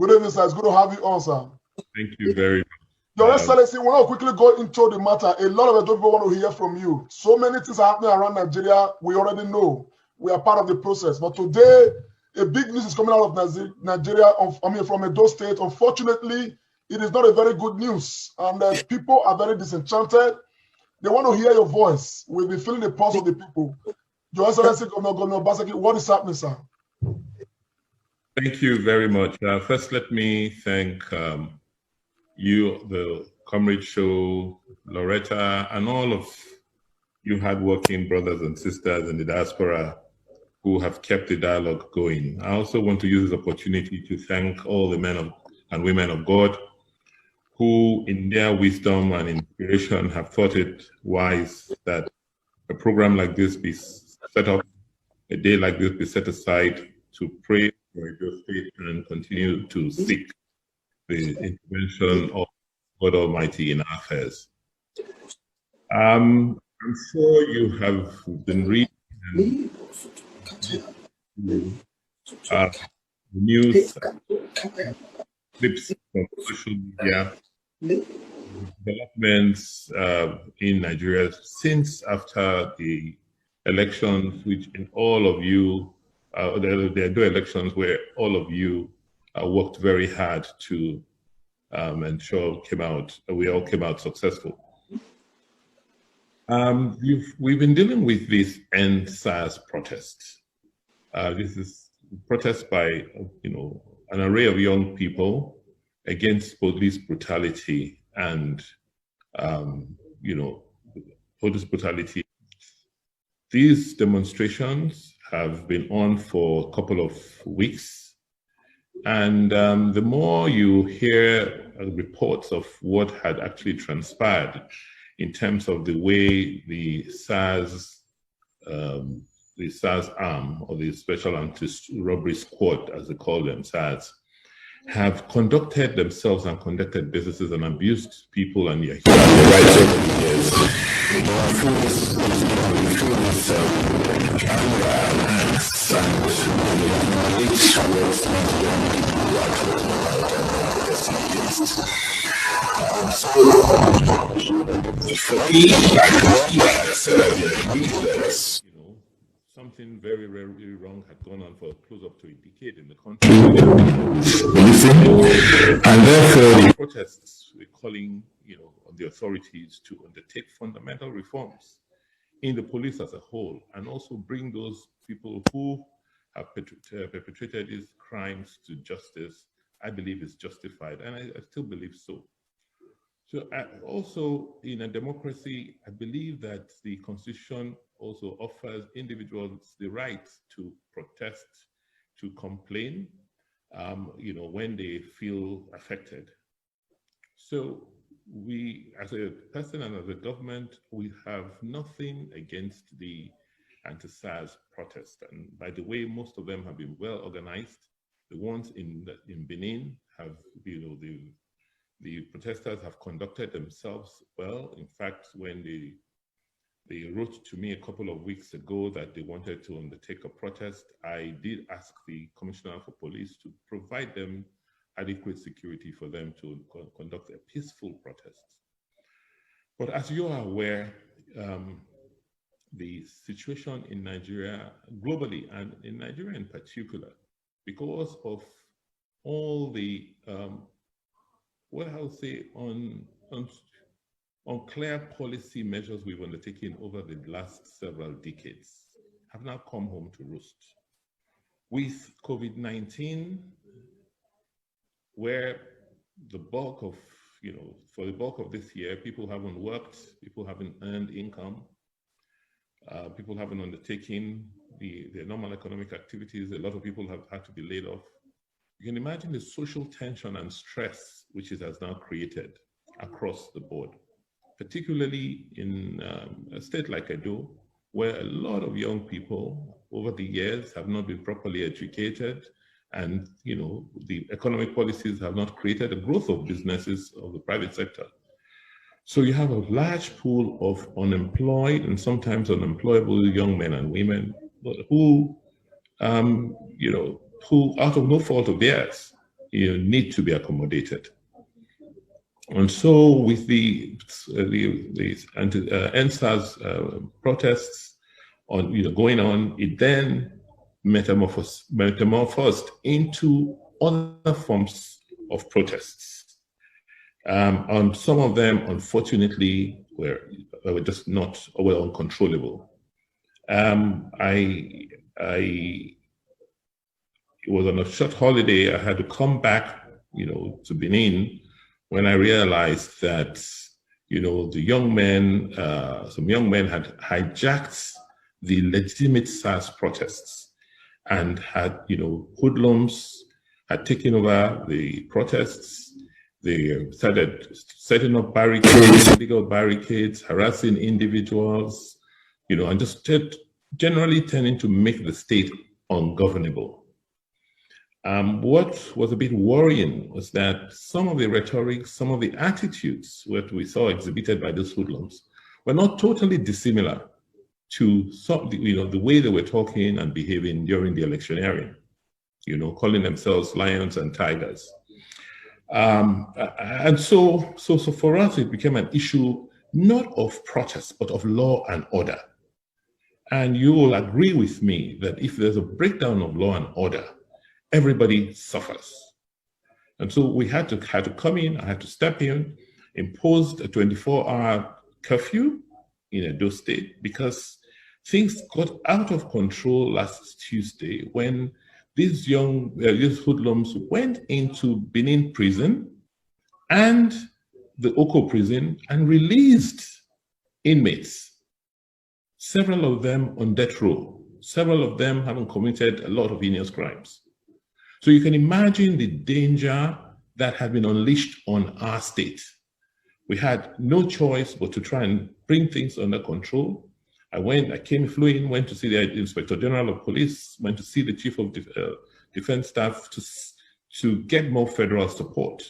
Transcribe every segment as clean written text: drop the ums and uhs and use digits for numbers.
Good evening, sir. It's good to have you on, sir. Thank you very much. Your Excellency, we want to quickly go into the matter. A lot of the people want to hear from you. So many things are happening around Nigeria. We already know. We are part of the process. But today, a big news is coming out of Nigeria, from Edo State. Unfortunately, it is not a very good news. And people are very disenchanted. They want to hear your voice. We'll be feeling the pulse of the people. Your Excellency, Governor Obaseki, what is happening, sir? Thank you very much. First, let me thank you, the Comrade Show, Loretta, and all of you hardworking brothers and sisters in the diaspora who have kept the dialogue going. I also want to use this opportunity to thank all the men and women of God who, in their wisdom and inspiration, have thought it wise that a program like this be set up, a day like this be set aside to pray for Edo State and continue to seek the intervention of God Almighty in our affairs. I'm sure you have been reading news clips from social media, developments in Nigeria since after the elections, which in all of you, there are elections where all of you worked very hard to ensure we all came out successful. We've been dealing with this End SARS protest. This is protest by an array of young people against police brutality and police brutality. These demonstrations have been on for a couple of weeks, and the more you hear reports of what had actually transpired in terms of the way the SARS arm, or the Special Anti-Robbery Squad, as they call them, SARS, have conducted themselves and conducted businesses and abused people and their human rights over the years. Something very, very wrong had gone on for close up to a decade in the country. And therefore, the protests were calling, on the authorities to undertake fundamental reforms in the police as a whole, and also bring those people who have perpetrated these crimes to justice. I believe is justified, and I still believe so. So also in a democracy, I believe that the Constitution also offers individuals the right to protest, to complain, when they feel affected. So we, as a person and as a government, we have nothing against the anti-SARS protest. And by the way, most of them have been well organized. The ones in Benin have, the protesters have conducted themselves well. In fact, when they wrote to me a couple of weeks ago that they wanted to undertake a protest, I did ask the Commissioner for Police to provide them adequate security for them to conduct a peaceful protest. But as you are aware, the situation in Nigeria globally, and in Nigeria in particular, because of all the, what I'll say, unclear policy measures we've undertaken over the last several decades, have now come home to roost. With COVID-19, where the bulk of, for the bulk of this year, people haven't worked, people haven't earned income, people haven't undertaken their normal economic activities, a lot of people have had to be laid off. You can imagine the social tension and stress which it has now created across the board, particularly in a state like Edo, where a lot of young people over the years have not been properly educated, and the economic policies have not created a growth of businesses of the private sector. So you have a large pool of unemployed and sometimes unemployable young men and women who, who out of no fault of theirs, need to be accommodated. And so with the NSAS protests going on, it then metamorphosed into other forms of protests. And some of them, unfortunately, were just not well uncontrollable. It was on a short holiday. I had to come back, to Benin, when I realized that, the young men, some young men had hijacked the legitimate SARS protests and had, hoodlums had taken over the protests. They started setting up barricades, illegal barricades, harassing individuals, and just generally tending to make the state ungovernable. What was a bit worrying was that some of the rhetoric, some of the attitudes that we saw exhibited by those hoodlums were not totally dissimilar to the way they were talking and behaving during the electioneering, calling themselves lions and tigers. And so for us, it became an issue not of protest, but of law and order. And you will agree with me that if there's a breakdown of law and order, everybody suffers. And so we had to come in, I had to step in, imposed a 24-hour curfew in Edo State because things got out of control last Tuesday when these hoodlums went into Benin prison and the Oko prison and released inmates, several of them on death row, several of them having committed a lot of heinous crimes. So you can imagine the danger that had been unleashed on our state. We had no choice but to try and bring things under control. Flew in, went to see the Inspector General of Police, went to see the Chief of Defense Staff to get more federal support.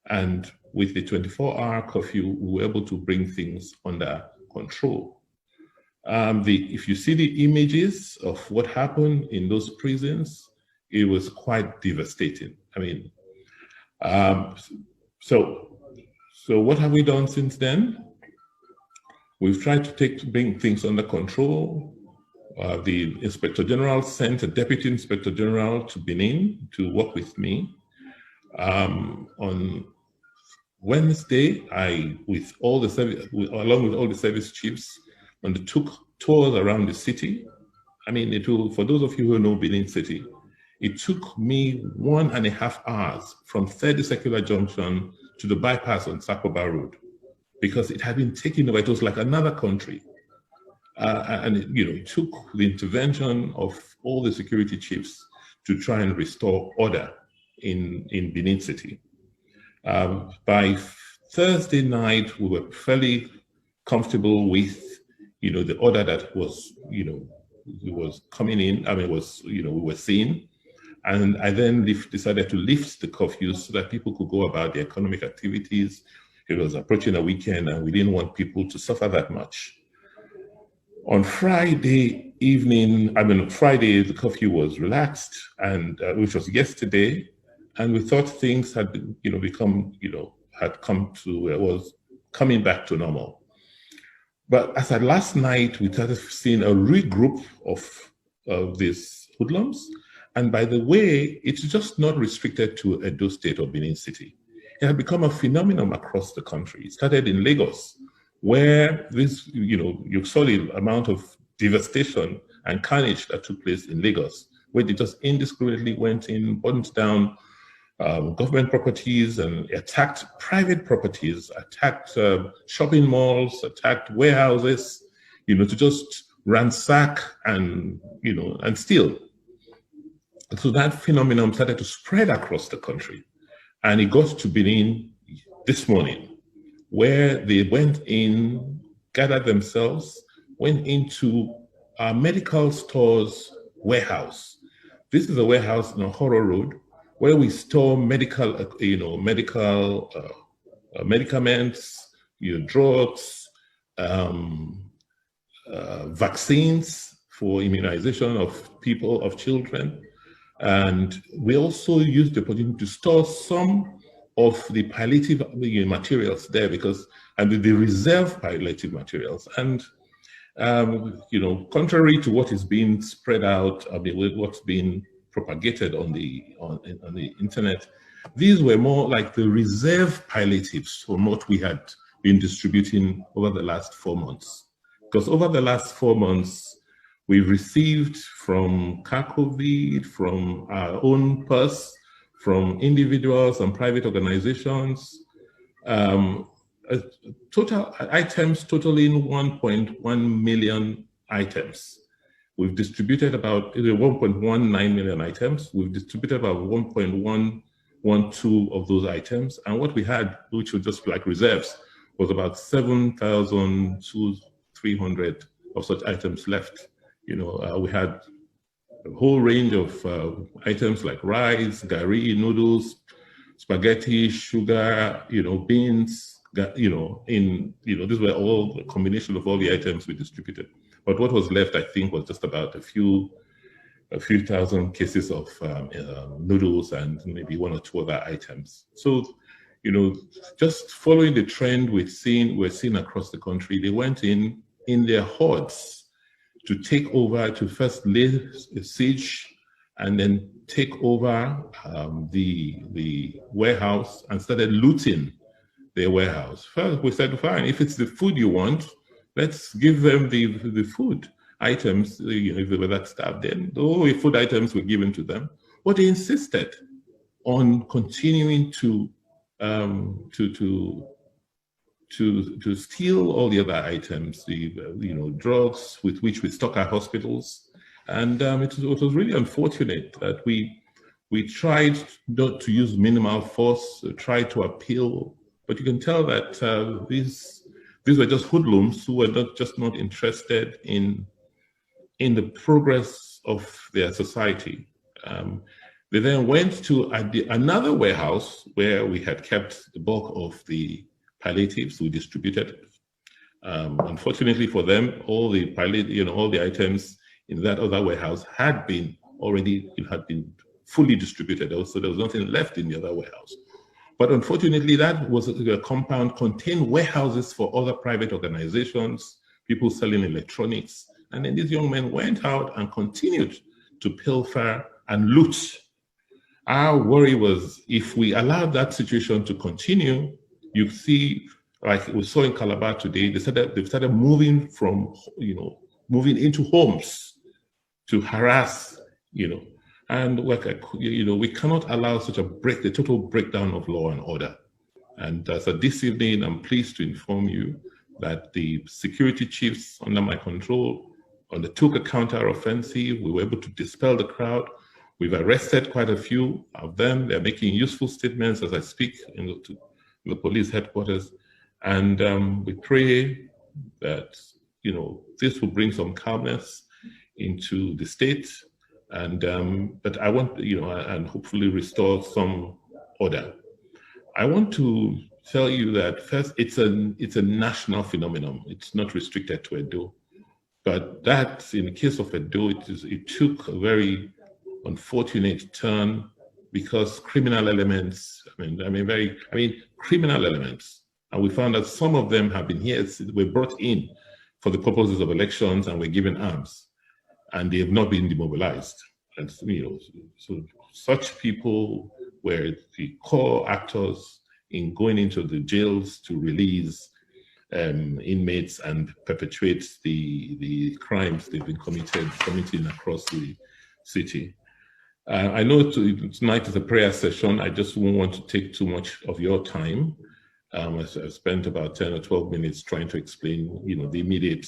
And with the 24-hour curfew, we were able to bring things under control. If you see the images of what happened in those prisons, it was quite devastating. I mean, so what have we done since then? We've tried to bring things under control. The Inspector General sent a Deputy Inspector General to Benin to work with me. On Wednesday, along with all the service chiefs, undertook tours around the city. I mean, for those of you who know Benin City, it took me 1.5 hours from 30 Circular Junction to the bypass on Sakoba Road because it had been taken over. It was like another country. And it took the intervention of all the security chiefs to try and restore order in Benin City. By Thursday night, we were fairly comfortable with, the order that was, was coming in. I mean, we were seeing. And I then decided to lift the curfew so that people could go about their economic activities. It was approaching a weekend and we didn't want people to suffer that much. On Friday evening, Friday, the curfew was relaxed, and which was yesterday, and we thought things had was coming back to normal. But as at last night, we started seeing a regroup of these hoodlums. And by the way, it's just not restricted to Edo State or Benin City. It had become a phenomenon across the country. It started in Lagos, where this, you saw the amount of devastation and carnage that took place in Lagos, where they just indiscriminately went in, burned down government properties and attacked private properties, attacked shopping malls, attacked warehouses, to just ransack and steal. So that phenomenon started to spread across the country. And it got to Benin this morning, where they went in, gathered themselves, went into our medical stores warehouse. This is a warehouse on Horror Road where we store medicaments, drugs, vaccines for immunization of children. And we also used the opportunity to store some of the palliative materials there and the reserve palliative materials. And contrary to what is being spread out, what's being propagated on the internet, these were more like the reserve palliatives from what we had been distributing over the last 4 months. Because over the last 4 months, we've received from COVID, from our own purse, from individuals and private organizations, total items totaling 1.1 million items. We've distributed about 1.19 million items. We've distributed about 1.112 of those items. And what we had, which was just like reserves, was about 7,300 of such items left. We had a whole range of items like rice, gari, noodles, spaghetti, sugar, beans, these were all a combination of all the items we distributed. But what was left, I think, was just about a few thousand cases of noodles and maybe 1 or 2 other items. So, just following the trend we're seeing across the country, they went in their hordes to take over, to first lay siege and then take over the warehouse and started looting their warehouse. First, we said, fine, if it's the food you want, let's give them the food items. If they were that staff, then all the food items were given to them. But they insisted on continuing to steal all the other items, the drugs with which we stock our hospitals. And it was really unfortunate that we tried not to use minimal force, tried to appeal, but you can tell that these were just hoodlums who were not interested in the progress of their society. They then went to another warehouse where we had kept the bulk of the palliatives we distributed. Unfortunately for them, all the items in that other warehouse had been fully distributed. Also, there was nothing left in the other warehouse. But unfortunately, that was a compound contained warehouses for other private organizations, people selling electronics. And then these young men went out and continued to pilfer and loot. Our worry was if we allowed that situation to continue, you see, like we saw in Calabar today, they started moving moving into homes to harass, and we cannot allow such the total breakdown of law and order. And so this evening, I'm pleased to inform you that the security chiefs under my control undertook a counter-offensive. We were able to dispel the crowd. We've arrested quite a few of them. They're making useful statements as I speak to the police headquarters. And we pray that, this will bring some calmness into the state. And but I want, and hopefully restore some order. I want to tell you that first, it's a national phenomenon. It's not restricted to Edo, but that in the case of Edo, it took a very unfortunate turn because criminal elements. Criminal elements, and we found that some of them have been here. Were brought in for the purposes of elections and were given arms, and they have not been demobilized. And so such people were the core actors in going into the jails to release inmates and perpetuate the crimes they've been committing across the city. I know tonight is a prayer session. I just won't want to take too much of your time. I spent about 10 or 12 minutes trying to explain, the immediate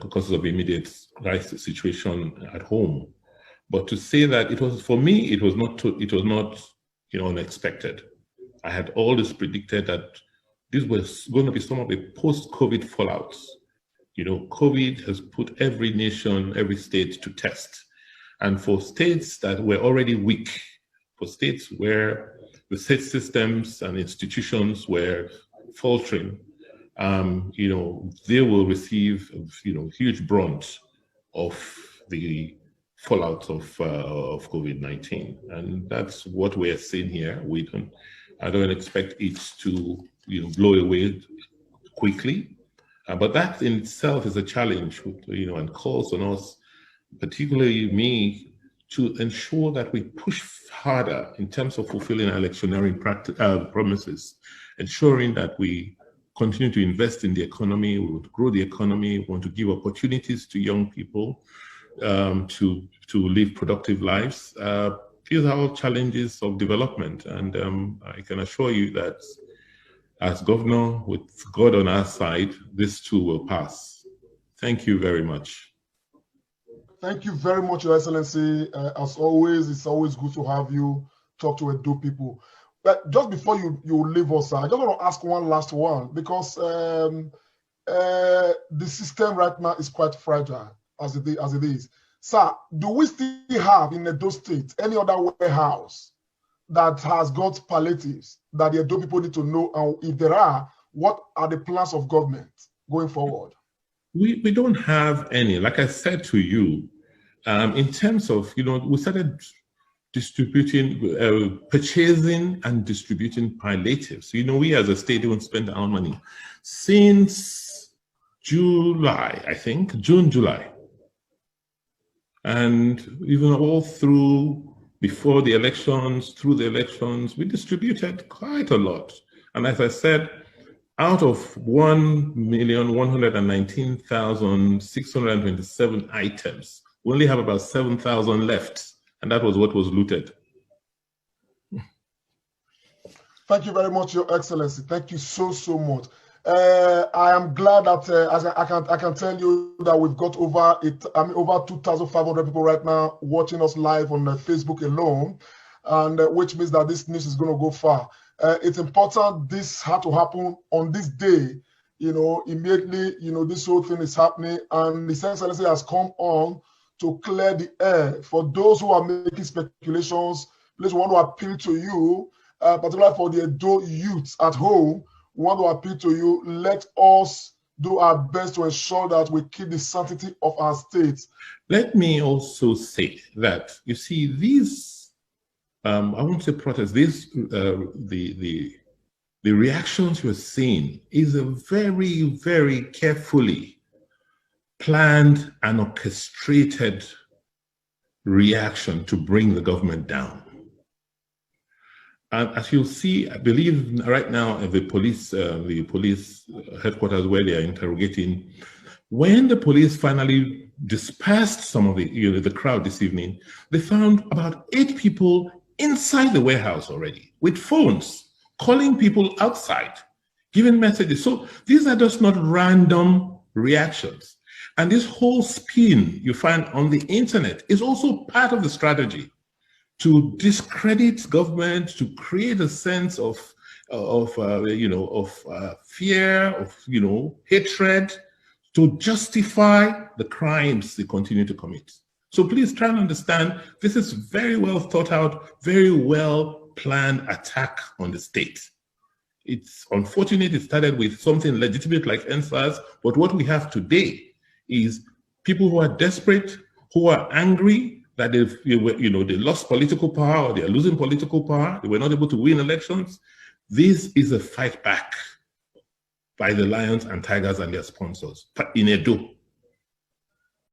causes of immediate crisis situation at home. But to say that it was not unexpected. I had always predicted that this was going to be some of the post-COVID fallouts. COVID has put every nation, every state to test. And for states that were already weak, for states where the state systems and institutions were faltering, they will receive, huge brunt of the fallout of COVID-19, and that's what we're seeing here. I don't expect it to blow away quickly, but that in itself is a challenge, and calls on us, particularly me, to ensure that we push harder in terms of fulfilling our electioneering promises, ensuring that we continue to invest in the economy, we would grow the economy, we want to give opportunities to young people to live productive lives. These are all challenges of development, and I can assure you that as governor, with God on our side, this too will pass. Thank you very much. Thank you very much, Your Excellency. As always, it's always good to have you talk to Edo people. But just before you leave us, I just want to ask one last one, because the system right now is quite fragile as it is. Sir, do we still have in Edo State any other warehouse that has got palliatives that the Edo people need to know? And if there are, what are the plans of government going forward? We don't have any. Like I said to you, in terms of, we started distributing, purchasing and distributing palliatives. We as a state don't spend our own money since July, I think, June, July. And even all through, before the elections, through the elections, we distributed quite a lot. And as I said, out of 1,119,627 items, we only have about 7,000 left. And that was what was looted. Thank you very much, Your Excellency. Thank you so much. I am glad that I can tell you that we've got over 2,500 people right now watching us live on Facebook alone, and which means that this news is going to go far. It's important. This had to happen on this day. Immediately, this whole thing is happening, and His Excellency has come on to clear the air. For those who are making speculations, please, we want to appeal to you, particularly for the Edo youths at home. We want to appeal to you. Let us do our best to ensure that we keep the sanctity of our states. Let me also say that, you see, these, I won't say protests, these, the reactions you're seeing is a very, very carefully planned and orchestrated reaction to bring the government down. As you'll see, I believe right now at the police headquarters where they are interrogating, when the police finally dispersed some of the crowd this evening, they found about 8 people inside the warehouse already with phones, calling people outside, giving messages. So these are just not random reactions. And this whole spin you find on the internet is also part of the strategy to discredit government, to create a sense of fear, of hatred, to justify the crimes they continue to commit. So please try and understand, this is very well thought out, very well planned attack on the state. It's unfortunate it started with something legitimate like NSAS, but what we have today is people who are desperate, who are angry that they lost political power, or they are losing political power, they were not able to win elections. This is a fight back by the lions and tigers and their sponsors in Edo.